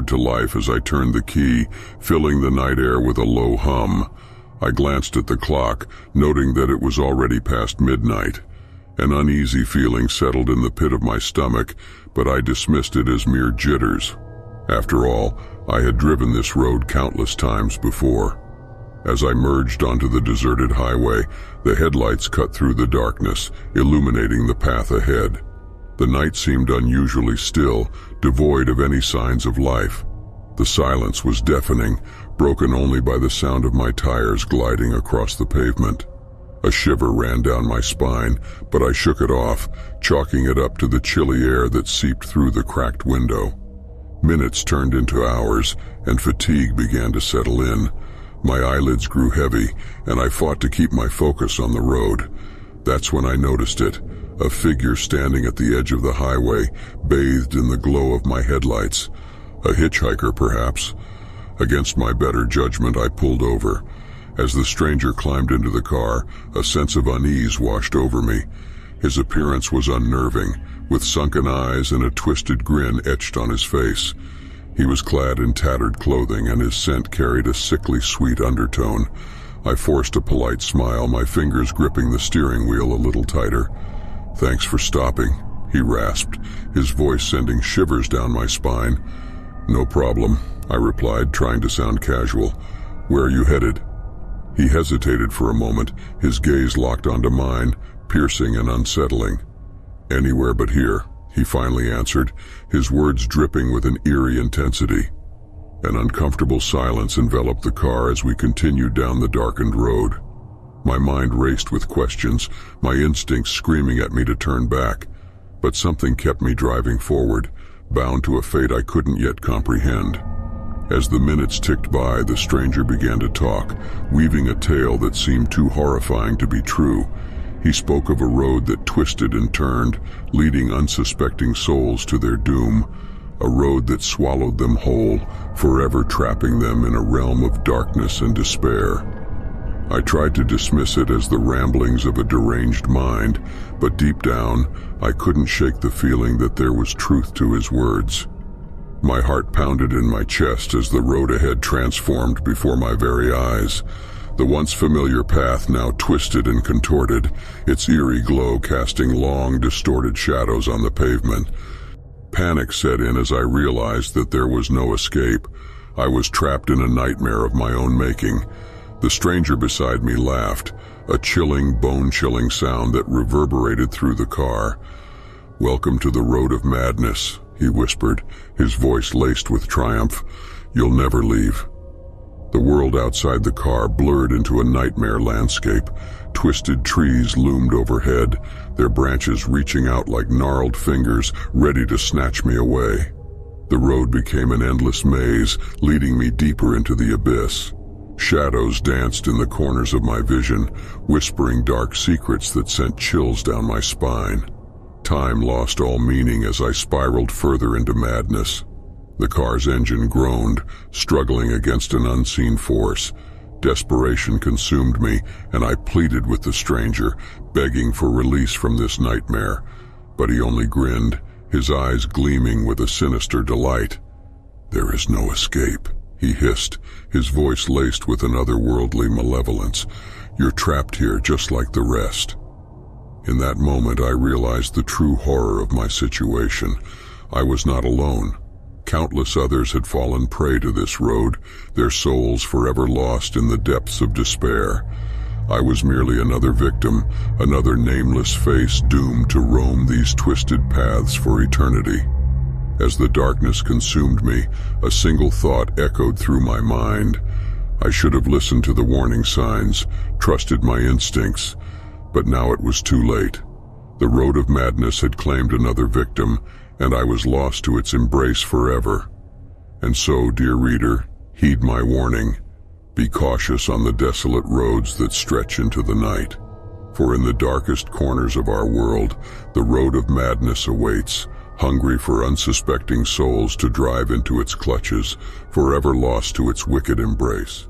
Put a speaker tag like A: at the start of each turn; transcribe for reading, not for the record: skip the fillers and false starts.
A: roared to life as I turned the key, filling the night air with a low hum. I glanced at the clock, noting that it was already past midnight. An uneasy feeling settled in the pit of my stomach, but I dismissed it as mere jitters. After all, I had driven this road countless times before. As I merged onto the deserted highway, the headlights cut through the darkness, illuminating the path ahead. The night seemed unusually still, devoid of any signs of life. The silence was deafening, broken only by the sound of my tires gliding across the pavement. A shiver ran down my spine, but I shook it off, chalking it up to the chilly air that seeped through the cracked window. Minutes turned into hours, and fatigue began to settle in. My eyelids grew heavy, and I fought to keep my focus on the road. That's when I noticed it, a figure standing at the edge of the highway, bathed in the glow of my headlights. A hitchhiker, perhaps. Against my better judgment, I pulled over. As the stranger climbed into the car, a sense of unease washed over me. His appearance was unnerving, with sunken eyes and a twisted grin etched on his face. He was clad in tattered clothing, and his scent carried a sickly sweet undertone. I forced a polite smile, my fingers gripping the steering wheel a little tighter. "Thanks for stopping," he rasped, his voice sending shivers down my spine. "No problem," I replied, trying to sound casual. "Where are you headed?" He hesitated for a moment, his gaze locked onto mine, piercing and unsettling. "Anywhere but here," he finally answered, his words dripping with an eerie intensity. An uncomfortable silence enveloped the car as we continued down the darkened road. My mind raced with questions, my instincts screaming at me to turn back. But something kept me driving forward, bound to a fate I couldn't yet comprehend. As the minutes ticked by, the stranger began to talk, weaving a tale that seemed too horrifying to be true. He spoke of a road that twisted and turned, leading unsuspecting souls to their doom, a road that swallowed them whole, forever trapping them in a realm of darkness and despair. I tried to dismiss it as the ramblings of a deranged mind, but deep down, I couldn't shake the feeling that there was truth to his words. My heart pounded in my chest as the road ahead transformed before my very eyes. The once familiar path now twisted and contorted, its eerie glow casting long, distorted shadows on the pavement. Panic set in as I realized that there was no escape. I was trapped in a nightmare of my own making. The stranger beside me laughed, a chilling, bone-chilling sound that reverberated through the car. "Welcome to the road of madness," he whispered, his voice laced with triumph. "You'll never leave." The world outside the car blurred into a nightmare landscape. Twisted trees loomed overhead, their branches reaching out like gnarled fingers, ready to snatch me away. The road became an endless maze, leading me deeper into the abyss. Shadows danced in the corners of my vision, whispering dark secrets that sent chills down my spine. Time lost all meaning as I spiraled further into madness. The car's engine groaned, struggling against an unseen force. Desperation consumed me, and I pleaded with the stranger, begging for release from this nightmare. But he only grinned, his eyes gleaming with a sinister delight. "There is no escape," he hissed, his voice laced with an otherworldly malevolence. "You're trapped here just like the rest." In that moment, I realized the true horror of my situation. I was not alone. Countless others had fallen prey to this road, their souls forever lost in the depths of despair. I was merely another victim, another nameless face doomed to roam these twisted paths for eternity. As the darkness consumed me, a single thought echoed through my mind. I should have listened to the warning signs, trusted my instincts, but now it was too late. The road of madness had claimed another victim, and I was lost to its embrace forever. And so, dear reader, heed my warning. Be cautious on the desolate roads that stretch into the night. For in the darkest corners of our world, the road of madness awaits, hungry for unsuspecting souls to drive into its clutches, forever lost to its wicked embrace.